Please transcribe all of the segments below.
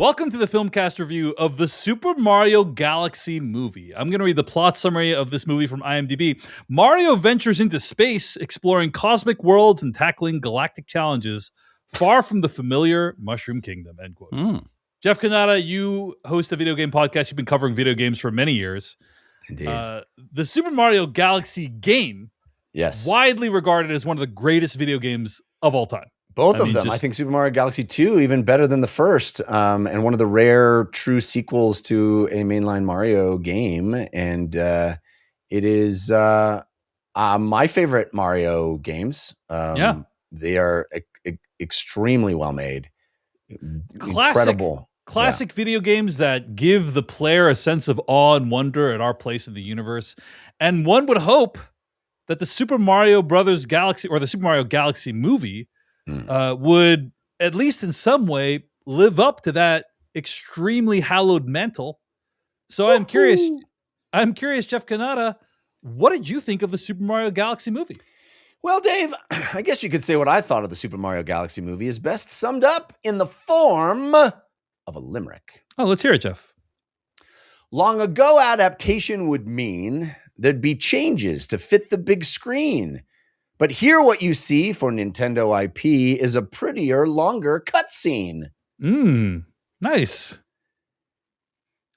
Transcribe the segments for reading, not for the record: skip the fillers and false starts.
Welcome to the Filmcast review of the Super Mario Galaxy movie. I'm going to read the plot summary of this movie from IMDb. Mario ventures into space, exploring cosmic worlds and tackling galactic challenges far from the familiar Mushroom Kingdom, end quote. Jeff Kanata, you host a video game podcast. You've been covering video games for many years. Indeed. The Super Mario Galaxy game, Yes. widely regarded as one of the greatest video games of all time. Both of them. I think Super Mario Galaxy 2 even better than the first, and one of the rare true sequels to a mainline Mario game. And it is my favorite Mario games. They are extremely well made. Incredible. Classic video games that give the player a sense of awe and wonder at our place in the universe. And one would hope that the Super Mario Brothers Galaxy or the Super Mario Galaxy movie would, at least in some way, live up to that extremely hallowed mantle. So I'm curious, Jeff Kanata, what did you think of the Super Mario Galaxy movie? Well, Dave, I guess you could say what I thought of the Super Mario Galaxy movie is best summed up in the form of a limerick. Oh, let's hear it, Jeff. Long ago, adaptation would mean there'd be changes to fit the big screen. But here what you see for Nintendo IP is a prettier, longer cutscene. Nice.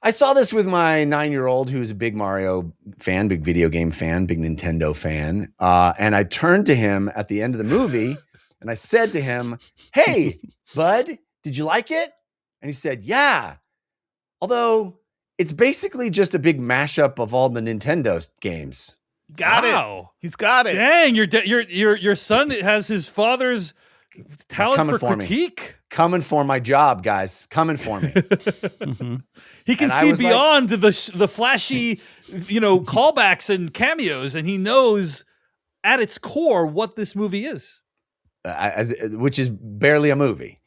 I saw this with my 9-year-old who's a big Mario fan, big video game fan, big Nintendo fan. And I turned to him at the end of the movie and I said to him, "Hey, bud, did you like it?" And he said, "Yeah. Although it's basically just a big mashup of all the Nintendo games." Got it. He's got it. Dang, your son has his father's talent for critique. Coming for my job, guys. Coming for me. He can see beyond the flashy, callbacks and cameos, and he knows at its core what this movie is, which is barely a movie.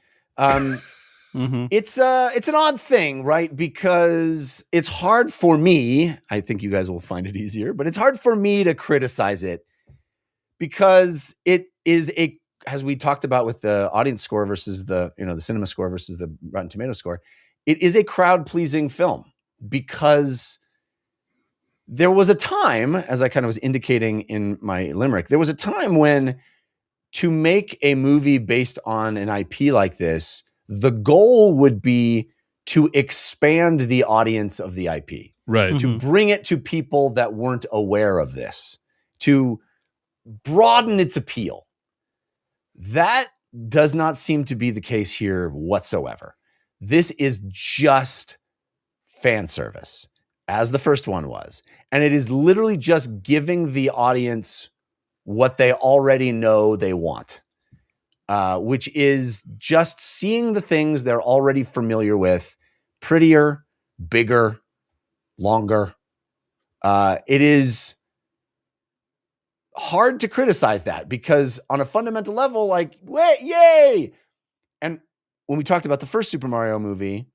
It's an odd thing, right? Because it's hard for me. I think you guys will find it easier, but it's hard for me to criticize it because it is as we talked about with the audience score versus the cinema score versus the Rotten Tomato score, it is a crowd-pleasing film because there was a time, as I kind of was indicating in my limerick, there was a time when to make a movie based on an IP like this, the goal would be to expand the audience of the IP, right? To bring it to people that weren't aware of this, to broaden its appeal. That does not seem to be the case here whatsoever. This is just fan service, as the first one was. And it is literally just giving the audience what they already know they want. Which is just seeing the things they're already familiar with, prettier, bigger, longer. It is hard to criticize that because on a fundamental level, yay! And when we talked about the first Super Mario movie,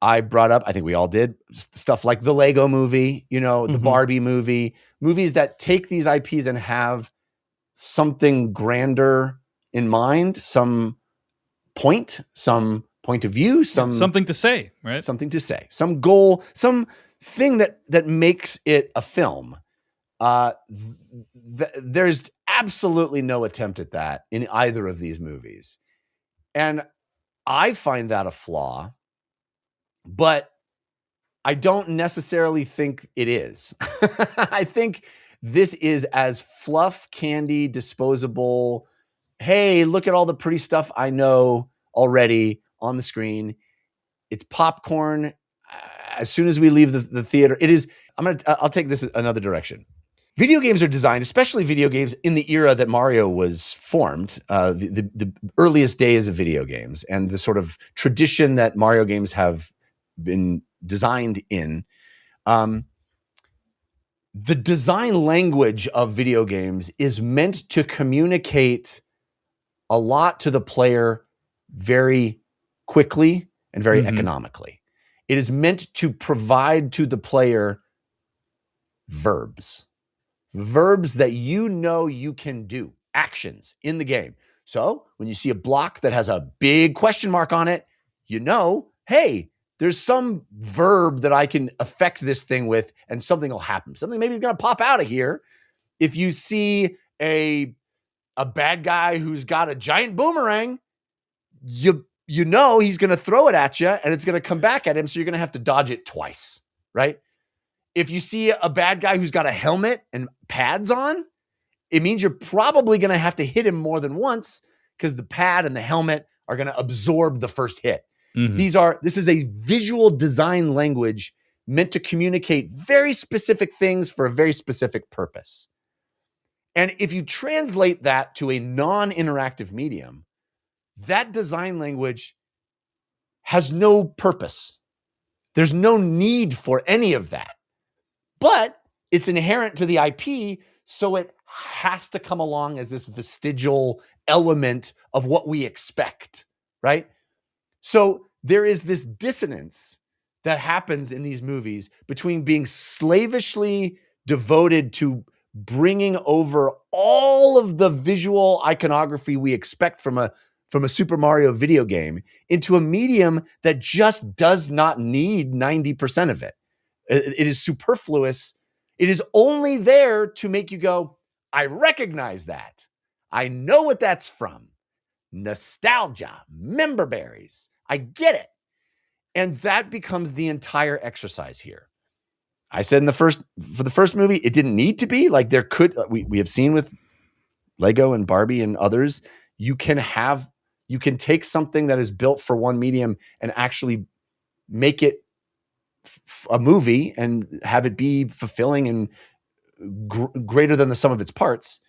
I brought up, I think we all did, stuff like the Lego movie, the Barbie movie, movies that take these IPs and have something grander in mind, some point of view, something to say, right? Something to say, some goal, some thing that makes it a film. There's absolutely no attempt at that in either of these movies. And I find that a flaw, but I don't necessarily think it is. I think this is as fluff, candy, disposable. Hey, look at all the pretty stuff I know already on the screen. It's popcorn. As soon as we leave the theater, it is. I'll take this another direction. Video games are designed, especially video games in the era that Mario was formed, the earliest days of video games, and the sort of tradition that Mario games have been designed in. The design language of video games is meant to communicate a lot to the player very quickly and very economically. It is meant to provide to the player verbs that you can do, actions in the game. So when you see a block that has a big question mark on it, hey, there's some verb that I can affect this thing with and something will happen. Something maybe going to pop out of here. If you see a bad guy who's got a giant boomerang, you know he's going to throw it at you and it's going to come back at him, so you're going to have to dodge it twice, right? If you see a bad guy who's got a helmet and pads on, it means you're probably going to have to hit him more than once because the pad and the helmet are going to absorb the first hit. This is a visual design language meant to communicate very specific things for a very specific purpose. And if you translate that to a non-interactive medium, that design language has no purpose. There's no need for any of that. But it's inherent to the IP, so it has to come along as this vestigial element of what we expect, right? So there is this dissonance that happens in these movies between being slavishly devoted to bringing over all of the visual iconography we expect from a Super Mario video game into a medium that just does not need 90% of it. It is superfluous. It is only there to make you go, I recognize that. I know what that's from. Nostalgia, member berries. I get it. And that becomes the entire exercise here. I said for the first movie, it didn't need to be. Like there could, we have seen with Lego and Barbie and others, you can take something that is built for one medium and actually make it a movie and have it be fulfilling and greater than the sum of its parts.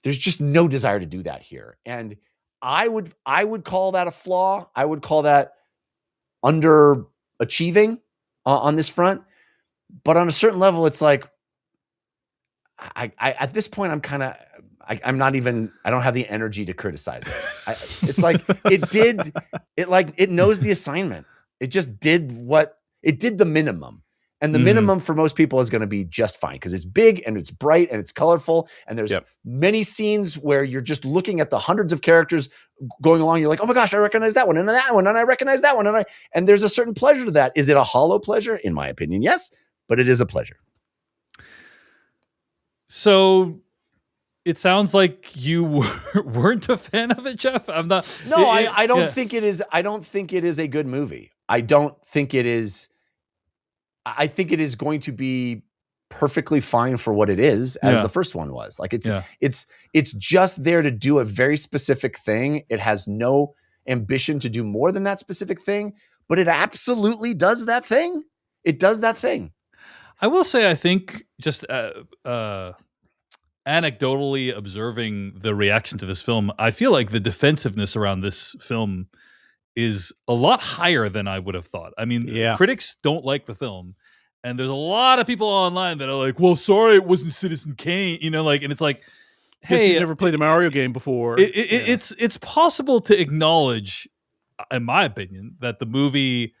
There's just no desire to do that here. And I would call that a flaw. I would call that underachieving on this front. But on a certain level, it's like, I at this point, I'm not even, I don't have the energy to criticize it. It's like, it knows the assignment. It just did the minimum. And the minimum for most people is going to be just fine because it's big and it's bright and it's colorful. And there's many scenes where you're just looking at the hundreds of characters going along. You're like, oh my gosh, I recognize that one and that one. And I recognize that one. And there's a certain pleasure to that. Is it a hollow pleasure? In my opinion, yes, but it is a pleasure. So it sounds like you weren't a fan of it, Jeff. I'm not. No, I don't think it is. I don't think it is a good movie. I don't think it is. I think it is going to be perfectly fine for what it is, as the first one was. Like it's just there to do a very specific thing. It has no ambition to do more than that specific thing, but it absolutely does that thing. It does that thing. I will say, I think just anecdotally observing the reaction to this film, I feel like the defensiveness around this film is a lot higher than I would have thought. I mean, critics don't like the film, and there's a lot of people online that are like, well, sorry, it wasn't Citizen Kane, and it's like, hey, you never played a Mario game before. It's possible to acknowledge, in my opinion, that the movie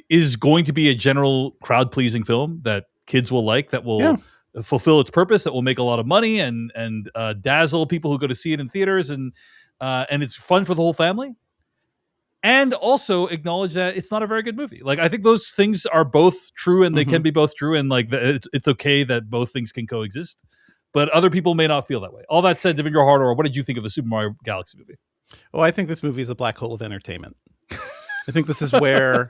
is going to be a general crowd-pleasing film that kids will like, that will fulfill its purpose, that will make a lot of money and dazzle people who go to see it in theaters, and it's fun for the whole family. And also acknowledge that it's not a very good movie. Like, I think those things are both true, and they can be both true, and like it's okay that both things can coexist. But other people may not feel that way. All that said, Devindra Hardor, what did you think of the Super Mario Galaxy movie? Oh, I think this movie is a black hole of entertainment. I think this is where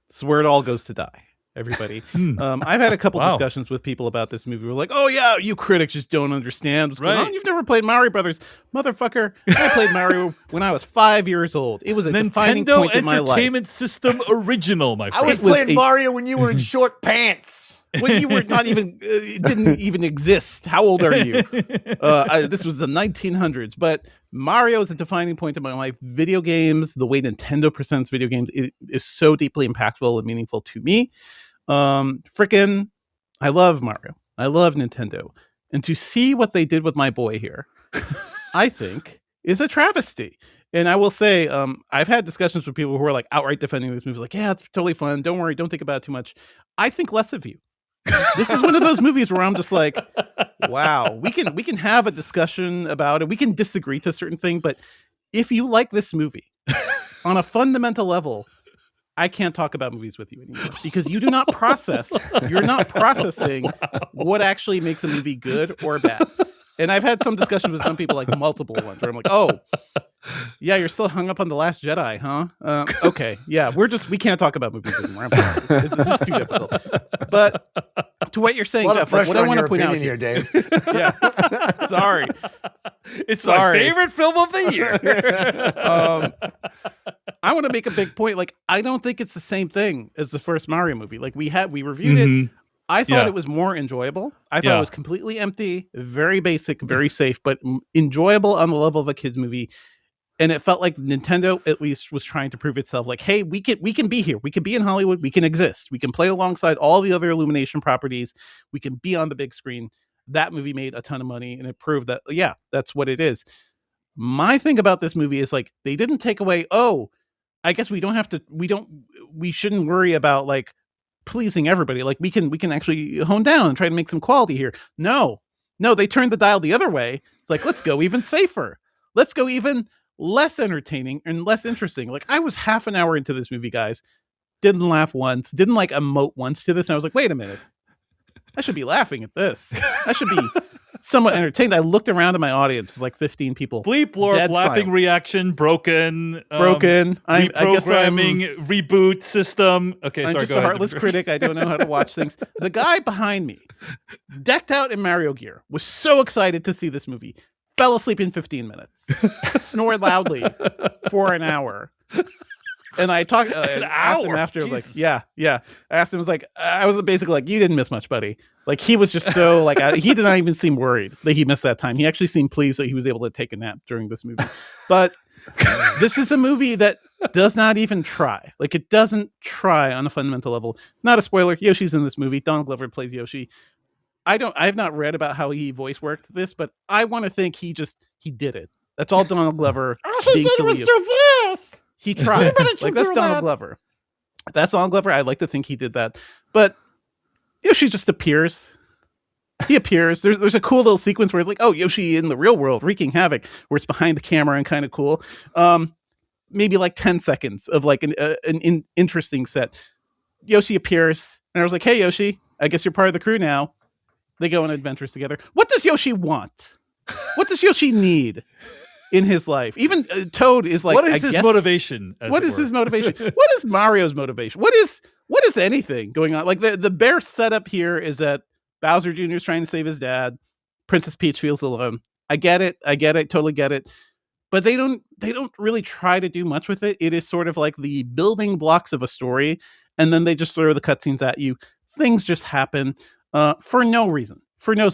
it all goes to die. Everybody. I've had a couple discussions with people about this movie. We're like, oh yeah, you critics just don't understand what's going on. You've never played Mario Brothers. Motherfucker, I played Mario when I was 5 years old. It was a defining point in my life. Nintendo Entertainment System original, my friend. I was playing Mario when you were in short pants. When you were not even, it didn't even exist. How old are you? This was the 1900s, but Mario is a defining point in my life. Video games, the way Nintendo presents video games, it is so deeply impactful and meaningful to me. I love Mario. I love Nintendo. And to see what they did with my boy here, I think is a travesty. And I will say, I've had discussions with people who are like outright defending this movie. Like, yeah, it's totally fun. Don't worry. Don't think about it too much. I think less of you. This is one of those movies where I'm just like, wow, we can have a discussion about it. We can disagree to a certain thing, but if you like this movie, on a fundamental level, I can't talk about movies with you anymore because you do not process. You're not processing what actually makes a movie good or bad. And I've had some discussions with some people, like multiple ones, where I'm like, "Oh, yeah, you're still hung up on The Last Jedi, huh? Okay, yeah, we can't talk about movies anymore. I'm sorry. This is too difficult." But to what you're saying, Jeff, like, what I want to point out here, Dave. yeah, sorry, It's my favorite film of the year. I want to make a big point. Like, I don't think it's the same thing as the first Mario movie. Like, we reviewed it. I thought it was more enjoyable. I thought it was completely empty, very basic, very safe, but enjoyable on the level of a kid's movie. And it felt like Nintendo at least was trying to prove itself. Like, hey, we can be here. We can be in Hollywood. We can exist. We can play alongside all the other Illumination properties. We can be on the big screen. That movie made a ton of money, and it proved that, yeah, that's what it is. My thing about this movie is, like, they didn't take away, oh, I guess we shouldn't worry about, like, pleasing everybody. Like, we can actually hone down and try to make some quality here. No, they turned the dial the other way. It's like, let's go even safer. Let's go even less entertaining and less interesting. Like, I was half an hour into this movie, guys. Didn't laugh once. Didn't, like, emote once to this. And I was like, wait a minute. I should be laughing at this. I should be somewhat entertained. I looked around at my audience. It's like 15 people. Bleep, blorp, laughing reaction, broken. I guess reprogramming, reboot system. Okay, I'm sorry, just a heartless critic. I don't know how to watch things. The guy behind me, decked out in Mario gear, was so excited to see this movie. Fell asleep in 15 minutes. Snored loudly for an hour. And I talked, asked him after, I was like, yeah. I asked him, I was basically like, you didn't miss much, buddy. Like, he was just so, like, he did not even seem worried that he missed that time. He actually seemed pleased that he was able to take a nap during this movie. But this is a movie that does not even try. Like, it doesn't try on a fundamental level. Not a spoiler. Yoshi's in this movie. Donald Glover plays Yoshi. I've not read about how he voice worked this, but I want to think he did it. That's all Donald Glover. All he did was do this. He tried. Like, that's Donald Glover. That's Donald Glover. I'd like to think he did that. But Yoshi just appears. He appears. There's a cool little sequence where it's like, oh, Yoshi in the real world wreaking havoc, where it's behind the camera and kind of cool. Maybe like 10 seconds of like an interesting set. Yoshi appears, and I was like, hey, Yoshi, I guess you're part of the crew now. They go on adventures together. What does Yoshi want? What does Yoshi need in his life? Even Toad is like, what is his motivation? What is his motivation? What is Mario's motivation? What is anything going on? Like, the bare setup here is that Bowser Jr. is trying to save his dad. Princess Peach feels alone. I get it. Totally get it. But they don't really try to do much with it. It is sort of like the building blocks of a story, and then they just throw the cutscenes at you. Things just happen for no reason.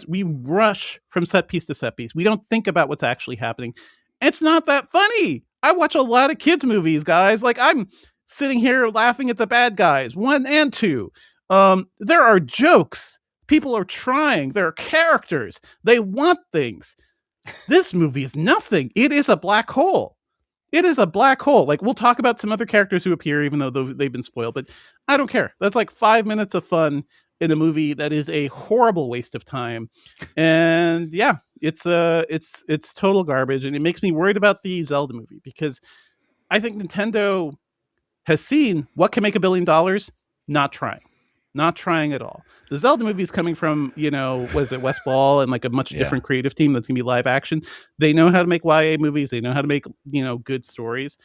We rush from set piece to set piece. We don't think about what's actually happening. It's not that funny. I watch a lot of kids' movies, guys. Like, I'm sitting here laughing at the bad guys, 1 and 2. There are jokes. People are trying. There are characters. They want things. This movie is nothing. It is a black hole. It is a black hole. Like, we'll talk about some other characters who appear, even though they've been spoiled, but I don't care. That's like 5 minutes of fun in a movie that is a horrible waste of time. And yeah, it's total garbage. And it makes me worried about the Zelda movie, because I think Nintendo has seen what can make $1 billion, not trying at all. The Zelda movie is coming from, Wes Ball and like a much different creative team that's gonna be live action. They know how to make YA movies. They know how to make, good stories.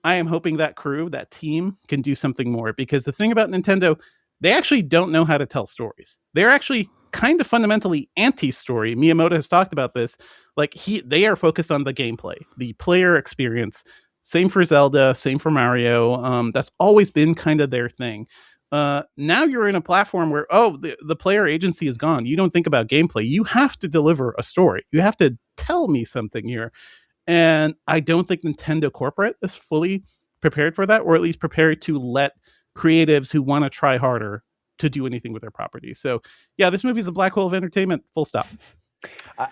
I am hoping that crew, that team, can do something more, because the thing about Nintendo, they actually don't know how to tell stories. They're actually kind of fundamentally anti-story. Miyamoto has talked about this. Like, they are focused on the gameplay, the player experience. Same for Zelda, same for Mario. That's always been kind of their thing. Now you're in a platform where, the player agency is gone. You don't think about gameplay. You have to deliver a story. You have to tell me something here. And I don't think Nintendo corporate is fully prepared for that, or at least prepared to let creatives who want to try harder to do anything with their property. So yeah, this movie is a black hole of entertainment, full stop.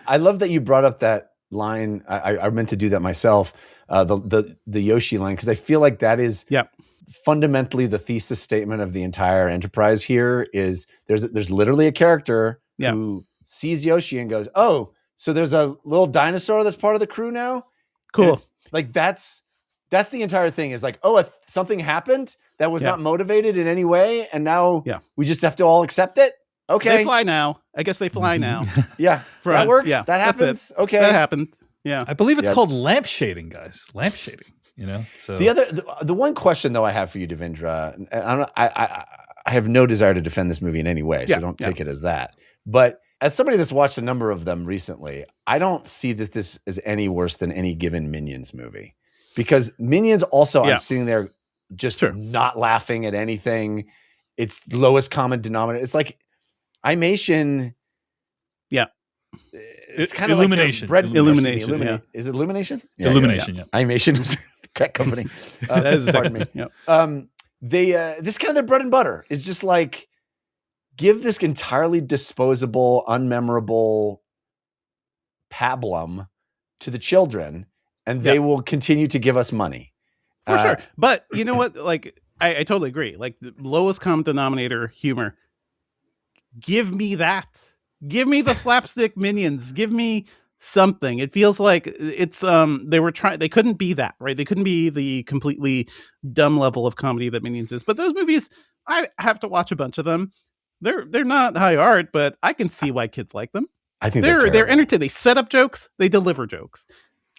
I love that you brought up that line. I meant to do that myself. The Yoshi line, because I feel like that is fundamentally the thesis statement of the entire enterprise here. Is there's literally a character who sees Yoshi and goes, oh, so there's a little dinosaur that's part of the crew now? Cool. Like, that's That's the entire thing is like, something happened that was Yeah. not motivated in any way. And now Yeah. we just have to all accept it. Okay. They fly now. I guess they fly now. Yeah. From- that works. yeah, that that's happens. it. Okay. That happened. Yeah. I believe it's Yeah. called lamp shading, guys. Lamp shading. So The one question though I have for you, Devindra, and I have no desire to defend this movie in any way, so don't take it as that. But as somebody that's watched a number of them recently, I don't see that this is any worse than any given Minions movie, because Minions also I'm sitting there just not laughing at anything. It's lowest common denominator. It's like Imation. Yeah. It's kind of Illumination. Like Illumination. Is it Illumination? Illumination. Yeah. Imation is a tech company. That is pardon me. Yeah. This kind of their bread and butter is just like, give this entirely disposable, unmemorable pablum to the children, and they will continue to give us money. For sure. But you know what? Like, I totally agree. Like, the lowest common denominator humor. Give me that. Give me the slapstick Minions. Give me something. It feels like it's they couldn't be that, right? They couldn't be the completely dumb level of comedy that Minions is. But those movies, I have to watch a bunch of them. They're not high art, but I can see why kids like them. I think they're entertaining. They set up jokes, they deliver jokes.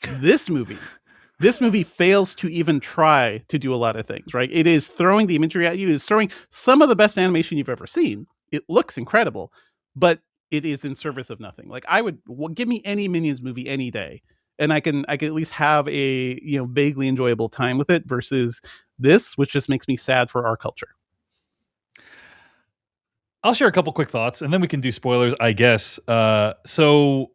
This movie fails to even try to do a lot of things, right? It is throwing the imagery at you. It's throwing some of the best animation you've ever seen. It looks incredible, but it is in service of nothing. Like, give me any Minions movie any day, and I can at least have a vaguely enjoyable time with it, versus this, which just makes me sad for our culture. I'll share a couple quick thoughts, and then we can do spoilers, I guess. So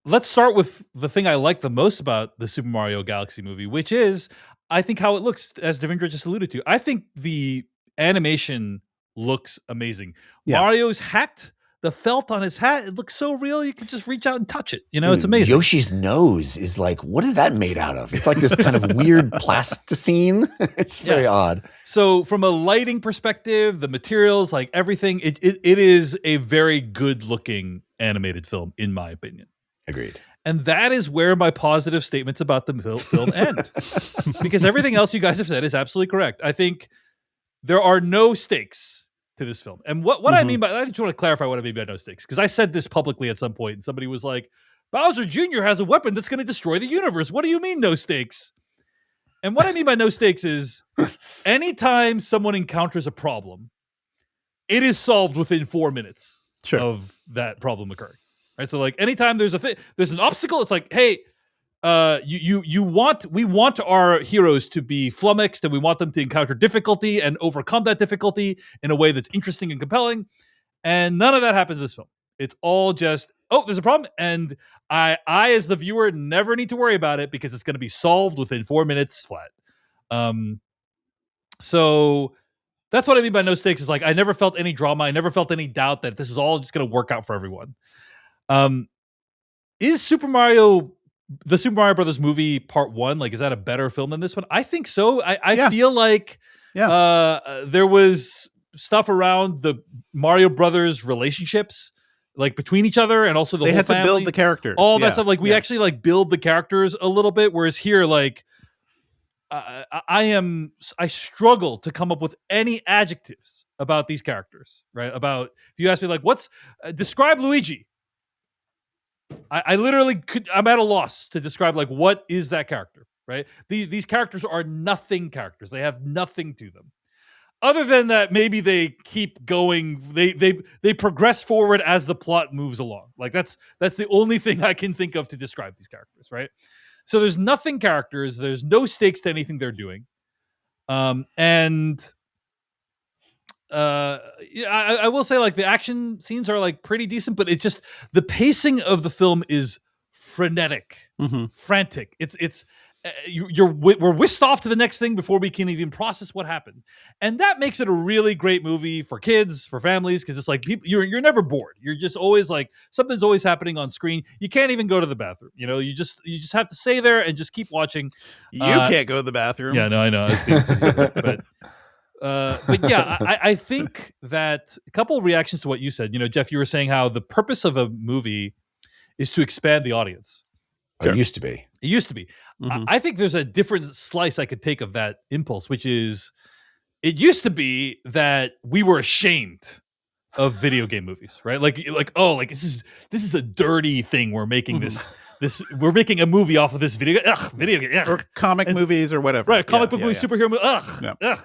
let's start with the thing I like the most about the Super Mario Galaxy movie, which is, I think, how it looks, as Devindra just alluded to. I think the animation looks amazing. Yeah. Mario's hat, the felt on his hat, it looks so real. You could just reach out and touch it. It's amazing. Yoshi's nose is like, what is that made out of? It's like this kind of weird plasticine. It's very odd. So from a lighting perspective, the materials, like everything, it is a very good looking animated film, in my opinion. Agreed. And that is where my positive statements about the film end. Because everything else you guys have said is absolutely correct. I think there are no stakes to this film. And what I mean by, I just want to clarify what I mean by no stakes, because I said this publicly at some point, and somebody was like, Bowser Jr. has a weapon that's going to destroy the universe. What do you mean no stakes? And what I mean by no stakes is, anytime someone encounters a problem, it is solved within 4 minutes of that problem occurring. Right? So like, anytime there's an obstacle, it's like, hey, we want our heroes to be flummoxed, and we want them to encounter difficulty and overcome that difficulty in a way that's interesting and compelling. And none of that happens in this film. It's all just, there's a problem, and I as the viewer never need to worry about it, because it's going to be solved within 4 minutes flat. So that's what I mean by no stakes. Is like, I never felt any drama. I never felt any doubt that this is all just going to work out for everyone. Is the Super Mario Brothers movie Part 1, like, is that a better film than this one? I think so. I feel like there was stuff around the Mario Brothers relationships, like between each other, and also the they whole had family, to build the characters, all that stuff. Like, we actually like build the characters a little bit, whereas here, like, I struggle to come up with any adjectives about these characters. Right? About, if you ask me, like, describe Luigi. I literally I'm at a loss to describe, like, what is that character, right? These characters are nothing characters. They have nothing to them. Other than that, maybe they keep going. They progress forward as the plot moves along. Like, that's the only thing I can think of to describe these characters, right? So there's nothing characters. There's no stakes to anything they're doing. I will say, like, the action scenes are like pretty decent, but it's just the pacing of the film is frenetic, frantic. We're whisked off to the next thing before we can even process what happened, and that makes it a really great movie for kids, for families, because it's like, you're never bored. You're just always like, something's always happening on screen. You can't even go to the bathroom. You just have to stay there and just keep watching. You can't go to the bathroom. Yeah, no, I know. But yeah, I think that a couple of reactions to what you said. Jeff, you were saying how the purpose of a movie is to expand the audience. Or it used to be. It used to be. I think there's a different slice I could take of that impulse, which is it used to be that we were ashamed of video game movies, right? Like this is a dirty thing we're making we're making a movie off of this video game or comic movies or whatever, right? Comic book movies, superhero movie.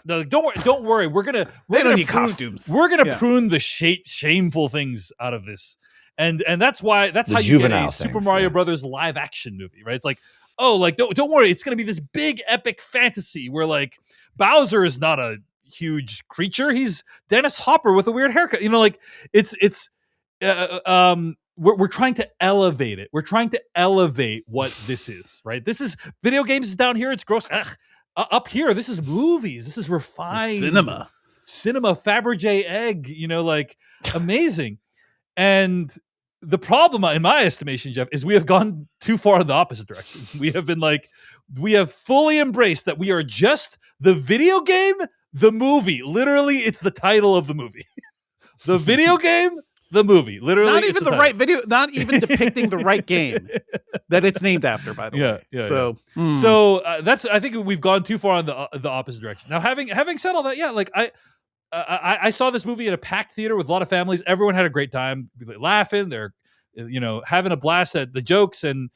No, don't worry. We're gonna need costumes. We're gonna prune the shameful things out of this, and that's how you get a Super Mario Brothers live action movie, right? It's like, don't worry, it's gonna be this big epic fantasy where like Bowser is not a huge creature, he's Dennis Hopper with a weird haircut. We're trying to elevate it. We're trying to elevate what this is, right? This is video games down here. It's gross. Up here, this is movies. This is refined cinema, Fabergé egg. Amazing. And the problem, in my estimation, Jeff, is we have gone too far in the opposite direction. We have fully embraced that we are just the video game, the movie. Literally, it's the title of the movie. The video game, the movie. Literally, not even the right video, not even depicting the right game that it's named after, by the way. So that's, I think we've gone too far in the opposite direction. Now, having said all that, I saw this movie at a packed theater with a lot of families. Everyone had a great time, laughing. They're, having a blast at the jokes, and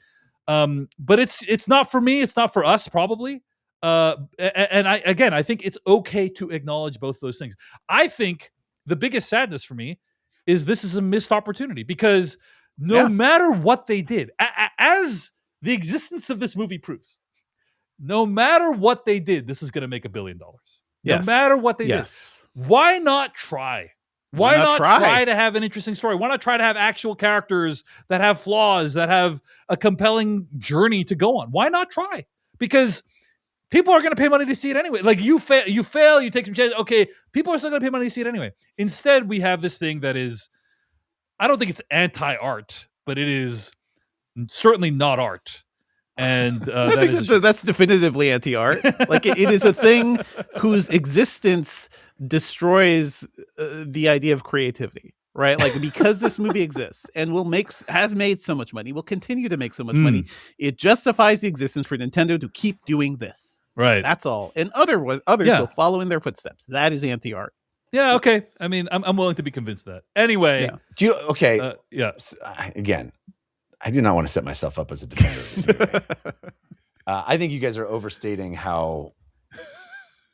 but it's not for me. It's not for us, probably. And I think it's okay to acknowledge both those things. I think the biggest sadness for me is this is a missed opportunity, because no matter what they did, as the existence of this movie proves, no matter what they did, this is going to make $1 billion. No matter what they did. Why not try? Why not try to have an interesting story? Why not try to have actual characters that have flaws, that have a compelling journey to go on? Why not try? Because people are going to pay money to see it anyway. Like, you fail, you take some chances. Okay, people are still going to pay money to see it anyway. Instead, we have this thing that is, I don't think it's anti-art, but it is certainly not art. And I think that's definitively anti-art. Like, it is a thing whose existence destroys the idea of creativity, right? Like, because this movie exists and has made so much money, will continue to make so much money, it justifies the existence for Nintendo to keep doing this. Right. That's all. And others will follow in their footsteps. That is anti-art. Yeah. Okay. I mean, I'm willing to be convinced of that. Anyway. Yeah. Again, I do not want to set myself up as a defender of this movie. I think you guys are overstating how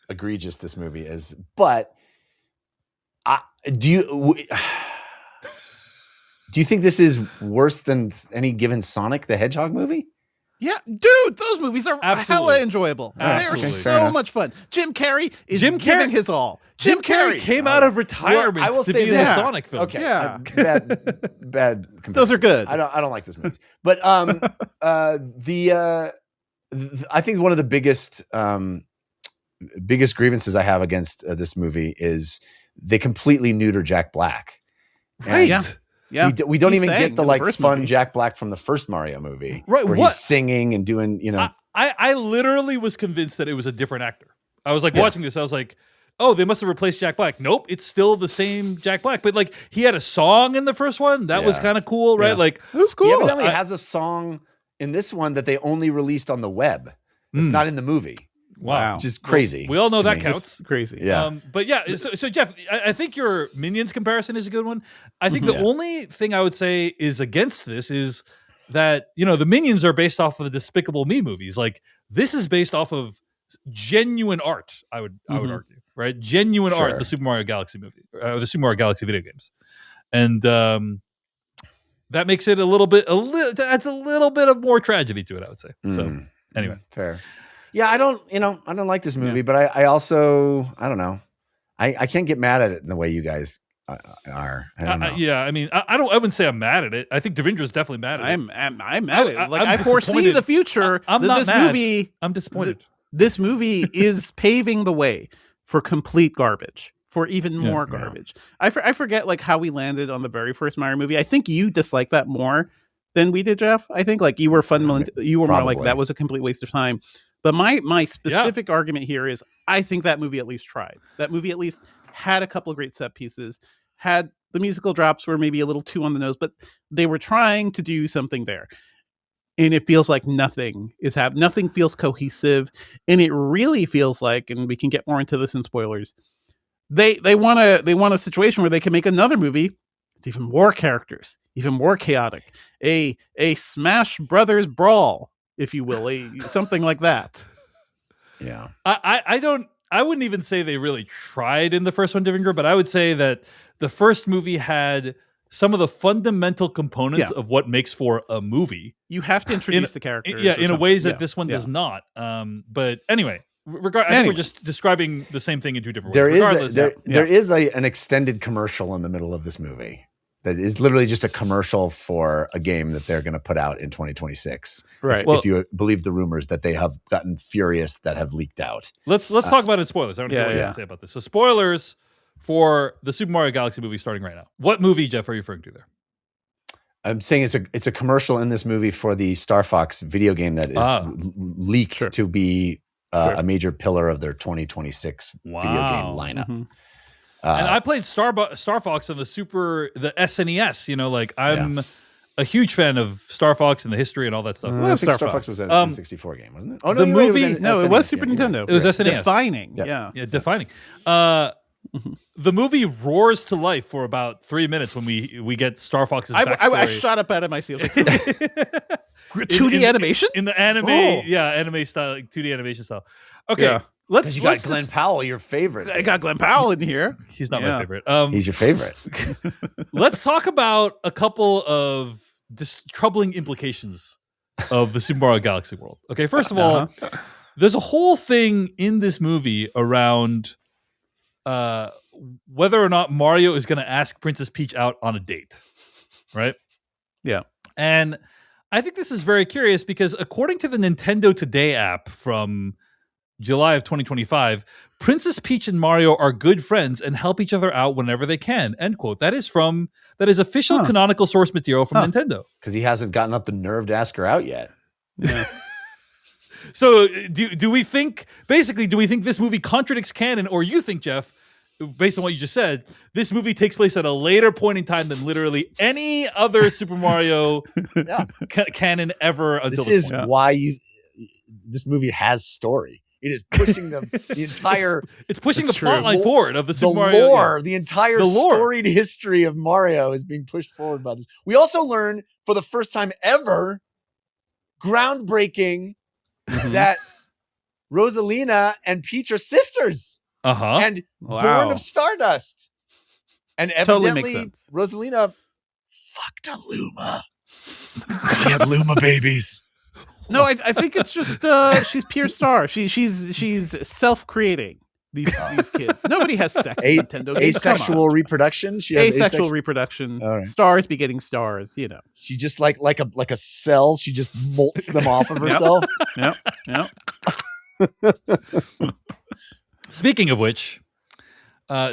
egregious this movie is. But do you think this is worse than any given Sonic the Hedgehog movie? Yeah, dude, those movies are hella enjoyable. Absolutely. They're so much fun. Jim Carrey is giving his all. Jim Carrey came out of retirement to be in the Sonic film. Okay, bad comparison. Those are good. I don't like those movies. But I think one of the biggest grievances I have against this movie is they completely neuter Jack Black. Right. Yeah. We don't even get the fun movie. Jack Black from the first Mario movie, right? Where he's singing and doing, I literally was convinced that it was a different actor. I was watching this. I was like, oh, they must have replaced Jack Black. Nope, it's still the same Jack Black. But he had a song in the first one that was kind of cool, right? It was cool. He evidently has a song in this one that they only released on the web. It's not in the movie. Wow. Which is crazy. We all know that counts. Just crazy. Yeah. But yeah, so Jeff, I think your Minions comparison is a good one. I think the only thing I would say is against this is that, the Minions are based off of the Despicable Me movies. Like, this is based off of genuine art, I would argue, right? Genuine art, the Super Mario Galaxy movie, or the Super Mario Galaxy video games. And that makes it adds a little bit of more tragedy to it, I would say. So anyway. Fair. Yeah, I don't like this movie, but I also, I don't know. I can't get mad at it in the way you guys are. I don't know. Yeah, I mean, I wouldn't say I'm mad at it. I think Devindra is definitely mad at it. I'm mad at it. I foresee the future. I'm not mad. I'm disappointed. This movie is paving the way for complete garbage, for even more garbage. I forget how we landed on the very first Mario movie. I think you disliked that more than we did, Jeff. I think you were more like that was a complete waste of time. But my specific argument here is I think that movie at least tried. That movie at least had a couple of great set pieces, had the musical drops were maybe a little too on the nose, but they were trying to do something there. and it feels like nothing is happening. Nothing feels cohesive, and it really feels like, and we can get more into this in spoilers. They want a situation where they can make another movie. It's even more characters, even more chaotic. A Smash Brothers brawl, if you will, something like that. Yeah. I wouldn't even say they really tried in the first one, Devindra, but I would say that the first movie had some of the fundamental components of what makes for a movie. You have to introduce the characters. In ways that this one does not. But anyway, I think we're just describing the same thing in two different ways. There is an extended commercial in the middle of this movie that is literally just a commercial for a game that they're going to put out in 2026. Right. If you believe the rumors that they have gotten furious that have leaked out. Let's talk about it in spoilers. I don't know what you have to say about this. So spoilers for the Super Mario Galaxy movie starting right now. What movie, Jeff, are you referring to there? I'm saying it's a commercial in this movie for the Star Fox video game that is leaked to be a major pillar of their 2026 video game lineup. Mm-hmm. And I played Star Fox on the SNES. You know, like I'm a huge fan of Star Fox and the history and all that stuff. I think Star Fox was an N64 game, wasn't it? Oh, no, the movie. It was Super Nintendo. It was SNES. Defining. Yeah, defining. The movie roars to life for about 3 minutes when we get Star Fox's backstory. I shot up out of my seat. Like, 2D animation? In the anime, anime style, like 2D animation style. Okay, let's. You got Glenn Powell, your favorite. I got Glenn Powell in here. He's not my favorite. He's your favorite. Let's talk about a couple of troubling implications of the Super Mario Galaxy world. Okay, first of all, there's a whole thing in this movie around whether or not Mario is going to ask Princess Peach out on a date, right? Yeah. And I think this is very curious because according to the Nintendo Today app from July of 2025, Princess Peach and Mario are good friends and help each other out whenever they can. End quote. That is official canonical source material from Nintendo. Because he hasn't gotten up the nerve to ask her out yet. Yeah. So do we think this movie contradicts canon, or you think, Jeff, based on what you just said, this movie takes place at a later point in time than literally any other Super Mario canon ever until this point? Why this movie has story. It is pushing the entire. It's pushing the plotline forward of the Super Mario lore. The entire storied history of Mario is being pushed forward by this. We also learn for the first time ever, groundbreaking, that Rosalina and Peach are sisters. And born of Stardust. And evidently, Rosalina fucked a Luma. She had Luma babies. No, I think it's just she's pure star. She's self-creating these kids. Nobody has sex in Nintendo games. Asexual reproduction. She has asexual reproduction. Right. Stars begetting stars. You know. She just like a cell. She just molts them off of herself. Yep. Speaking of which,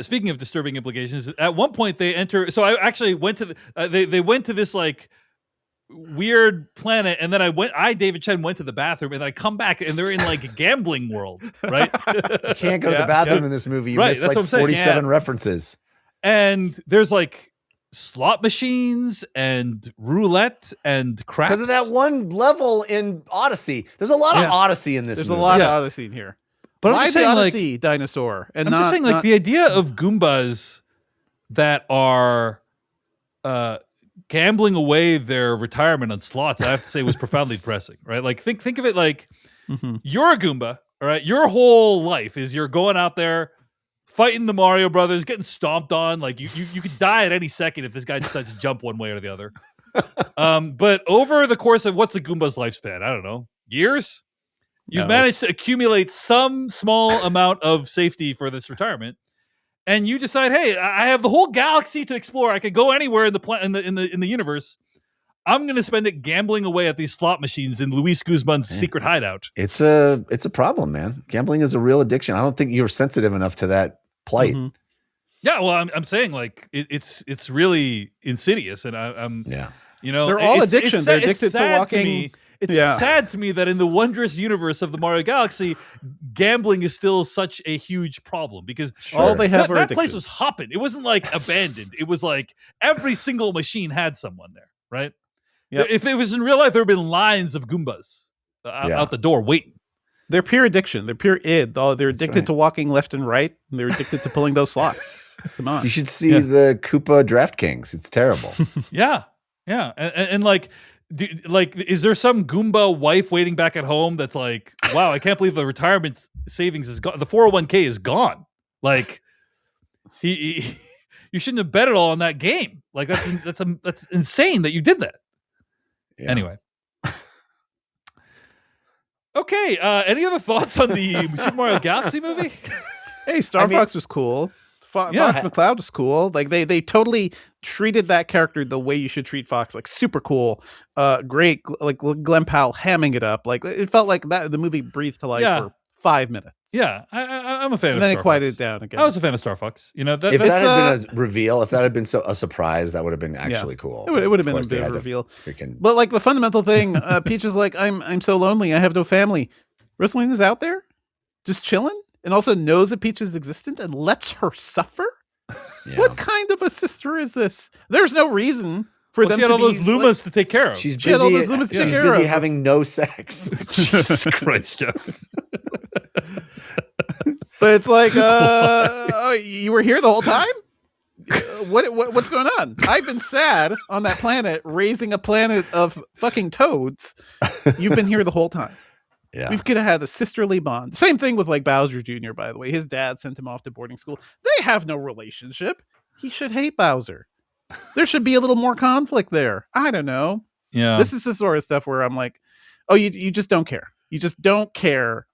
speaking of disturbing implications, at one point they enter. So I actually went to they went to this like weird planet, and then David Chen went to the bathroom, and I come back and they're in like a gambling world, right? You can't go to the bathroom in this movie. You missed like 47 references. And there's like slot machines and roulette and craps. Because of that one level in Odyssey. There's a lot of Odyssey in this movie. There's a lot of Odyssey in here. But why I'm just saying, Odyssey dinosaur? And I'm just saying, like, the idea of Goombas that are gambling away their retirement on slots, I have to say, was profoundly depressing, right? Like, think of it like you're a Goomba, all right? Your whole life is you're going out there fighting the Mario Brothers, getting stomped on. Like, you could die at any second if this guy decides to jump one way or the other. But over the course of what's the Goomba's lifespan? I don't know, years. You've managed to accumulate some small amount of safety for this retirement, and you decide, hey, I have the whole galaxy to explore. I could go anywhere in the universe. I'm going to spend it gambling away at these slot machines in Luis Guzman's secret hideout. It's a problem, man. Gambling is a real addiction. I don't think you're sensitive enough to that plight. Yeah, well, I'm saying like it's really insidious, and I'm you know, they're all addictions. They're addicted to walking. It's sad to me that in the wondrous universe of the Mario Galaxy, gambling is still such a huge problem because all they have that place was hopping. It wasn't like abandoned. It was like every single machine had someone there, right? Yep. If it was in real life, there would have been lines of Goombas out the door waiting. They're pure addiction. They're pure id. They're addicted right. to walking left and right. And they're addicted to pulling those slots. Come on. You should see the Koopa DraftKings. It's terrible. Yeah. And like, is there some Goomba wife waiting back at home that's like, wow, I can't believe the retirement savings is gone. The 401k is gone. Like, you shouldn't have bet it all on that game. Like, that's insane that you did that. Yeah. Anyway. Okay. Any other thoughts on the Super Mario Galaxy movie? Hey, Star Fox was cool. Fox McCloud was cool. Like they totally treated that character the way you should treat Fox. Like super cool. Great. Like Glenn Powell hamming it up. Like it felt like that the movie breathed to life for 5 minutes. Yeah, I'm a fan. And then it quieted down again. I was a fan of Star Fox. You know, if that had been a reveal, if that had been a surprise, that would have been actually cool. It would have been a big reveal. But like the fundamental thing, Peach is like, I'm so lonely. I have no family. Rosalina's out there, just chilling, and also knows that Peach is existent and lets her suffer. Yeah. What kind of a sister is this? There's no reason for them. She had all those Lumas to take care of. She's busy having no sex. Jesus Christ, Jeff. But it's like, you were here the whole time? What's going on? I've been sad on that planet, raising a planet of fucking toads. You've been here the whole time. Yeah. We could have had a sisterly bond. Same thing with like Bowser Jr., by the way. His dad sent him off to boarding school. They have no relationship. He should hate Bowser. There should be a little more conflict there. I don't know. Yeah. This is the sort of stuff where I'm like, oh, you just don't care. You just don't care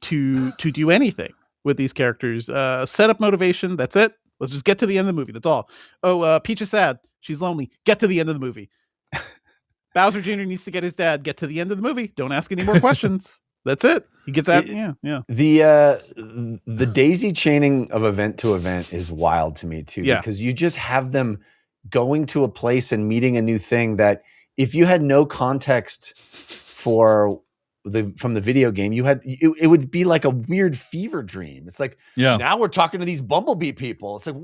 to do anything with these characters. Set up motivation. That's it. Let's just get to the end of the movie. That's all. Oh, Peach is sad. She's lonely. Get to the end of the movie. Bowser Jr. needs to get his dad. Get to the end of the movie. Don't ask any more questions. That's it. He gets out. Yeah. The daisy chaining of event to event is wild to me too. Yeah. Because you just have them going to a place and meeting a new thing that if you had no context from the video game, it would be like a weird fever dream. It's like, now we're talking to these Bumblebee people. It's like,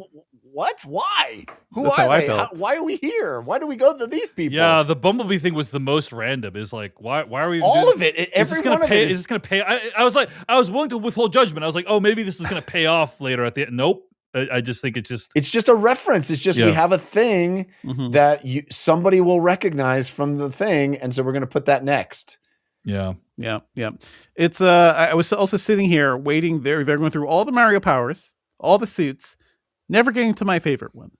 what? Why? Who are they? Why are we here? Why do we go to these people? Yeah, the Bumblebee thing was the most random. Is like, why are we all of it? Every one of it is this going to pay? I was like, I was willing to withhold judgment. I was like, oh, maybe this is going to pay off later at the end. Nope. I just think it's just a reference. It's just we have a thing that somebody will recognize from the thing, and so we're going to put that next. Yeah. It's I was also sitting here waiting. They're going through all the Mario powers, all the suits, never getting to my favorite one,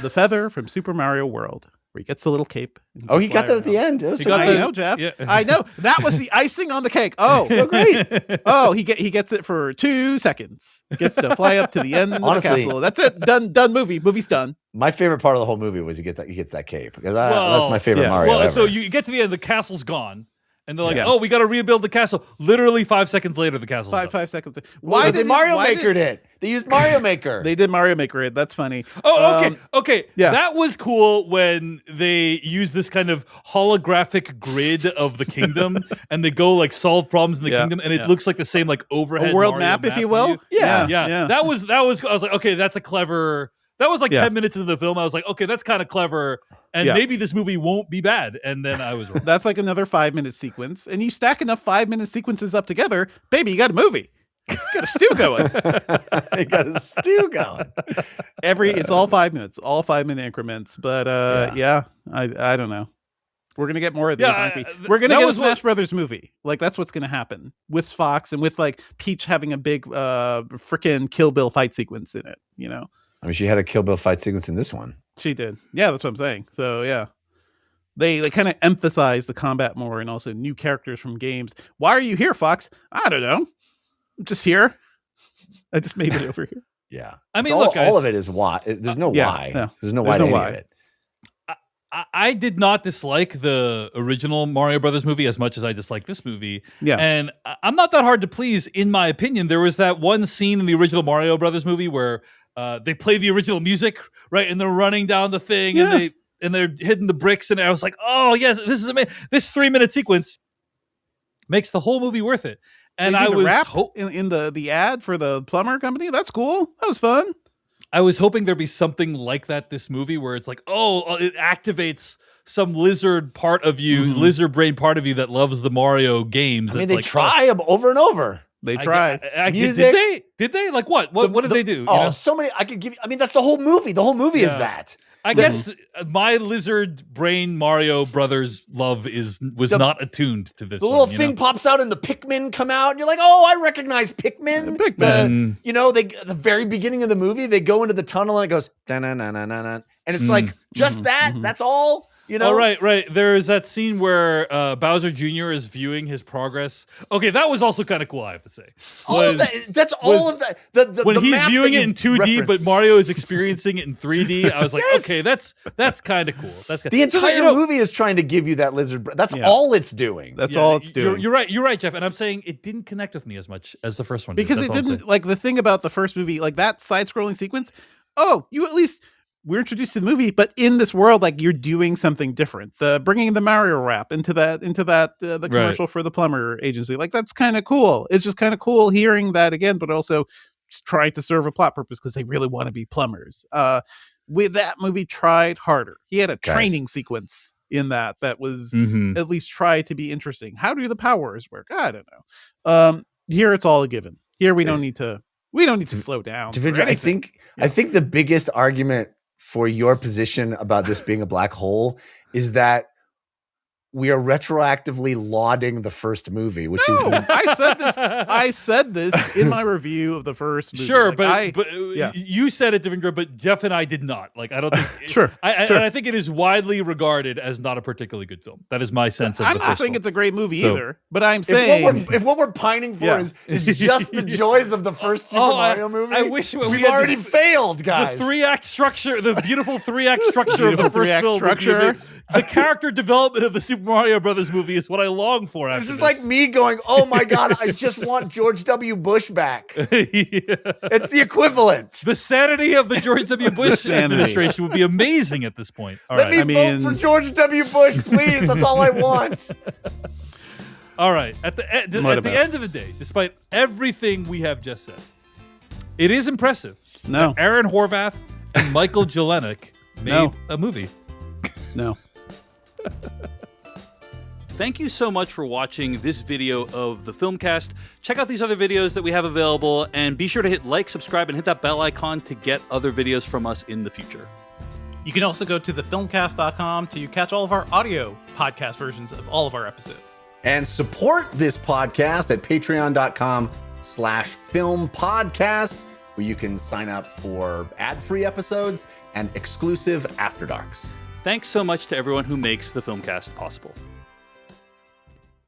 the feather from Super Mario World, where he gets the little cape. Oh, he got that at the end. I know, Jeff. Yeah. I know that was the icing on the cake. Oh, so great. Oh, he gets it for 2 seconds. He gets to fly up to the end of the castle. That's it. Done. Movie's done. My favorite part of the whole movie was he gets that cape because that's my favorite Mario. Well, ever. So you get to the end, the castle's gone. And they're like, oh, we got to rebuild the castle. Literally 5 seconds later, the castle's done. 5 seconds. Why did Mario Maker it? They used Mario Maker. They did Mario Maker it. That's funny. Oh, okay. Yeah. That was cool when they use this kind of holographic grid of the kingdom and they go like solve problems in the kingdom and it looks like the same like overhead a world Mario map, if you will. Yeah. That was I was like, okay, that's a clever. That was like 10 minutes into the film. I was like, okay, that's kind of clever. And maybe this movie won't be bad. And then I was wrong. That's like another 5-minute sequence. And you stack enough 5-minute sequences up together, baby, you got a movie. You got a stew going. It's all 5 minutes, all 5-minute increments. But I don't know. We're gonna get more of these, aren't we? We're gonna get a Smash Brothers movie. Like that's what's gonna happen with Fox and with like Peach having a big freaking Kill Bill fight sequence in it, you know. I mean, she had a Kill Bill fight sequence in this one. She did. Yeah, that's what I'm saying. So, yeah. They kind of emphasize the combat more and also new characters from games. Why are you here, Fox? I don't know. I'm just here. I just made it over here. Yeah. I mean, look, all of it is why. There's no why. No. There's no why to any of it. I did not dislike the original Mario Brothers movie as much as I dislike this movie. Yeah. And I'm not that hard to please, in my opinion. There was that one scene in the original Mario Brothers movie where they play the original music, right? And they're running down the thing and they're hitting the bricks. And I was like, oh, yes, this is amazing. This 3-minute sequence makes the whole movie worth it. And I was in the ad for the plumber company. That's cool. That was fun. I was hoping there'd be something like that this movie where it's like, oh, it activates some lizard part of you, lizard brain part of you that loves the Mario games. I mean, they try them over and over. They try. Music. Did they? Like what? What did they do? Oh, so many. I could give you. I mean, that's the whole movie. The whole movie is that. I guess my lizard brain Mario Brothers love was not attuned to this. The little thing pops out and the Pikmin come out, and you're like, "Oh, I recognize Pikmin." The very beginning of the movie, they go into the tunnel and it goes and it's like just that. That's all. Oh, right. There is that scene where Bowser Jr. is viewing his progress. Okay, that was also kind of cool, I have to say. That's all of that. When he's viewing it in 2D, but Mario is experiencing it in 3D, I was like, okay, that's kind of cool. That's the entire movie is trying to give you that lizard. That's all it's doing. That's all it's doing. You're right, Jeff. And I'm saying it didn't connect with me as much as the first one did. Because it didn't, like the thing about the first movie, like that side-scrolling sequence, you at least... We're introduced to the movie, but in this world, like you're doing something different. The bringing the Mario rap into the commercial for the plumber agency, like that's kind of cool. It's just kind of cool hearing that again, but also just trying to serve a plot purpose because they really want to be plumbers. With that movie, tried harder. He had a training sequence in that was at least tried to be interesting. How do the powers work? I don't know. Here it's all a given. Here we don't need to slow down. Devindra, I think the biggest argument for your position about this being a black hole is that we are retroactively lauding the first movie, which is I said this in my review of the first movie. Sure, like but you said it, Devindra, but Jeff and I did not. Like, I don't think. Sure. And I think it is widely regarded as not a particularly good film. That is my sense of the first I'm not saying film. it's a great movie either, but I'm saying if what we're pining for is just the joys of the first Super Mario movie, I wish we've already failed, guys. The 3-act structure, the beautiful 3-act structure of the first film. The character development of the Super Mario Brothers movie is what I long for. After this is like me going, "Oh my god, I just want George W. Bush back." It's the equivalent. The sanity of the George W. Bush administration would be amazing at this point. Let me vote for George W. Bush, please. That's all I want. All right. At the end of the day, despite everything we have just said, it is impressive that Aaron Horvath and Michael Jelenic made a movie. No. Thank you so much for watching this video of the Filmcast. Check out these other videos that we have available, and be sure to hit like, subscribe, and hit that bell icon to get other videos from us in the future. You can also go to thefilmcast.com to catch all of our audio podcast versions of all of our episodes. And support this podcast at patreon.com/filmpodcast, where you can sign up for ad-free episodes and exclusive After Darks. Thanks so much to everyone who makes the Filmcast possible.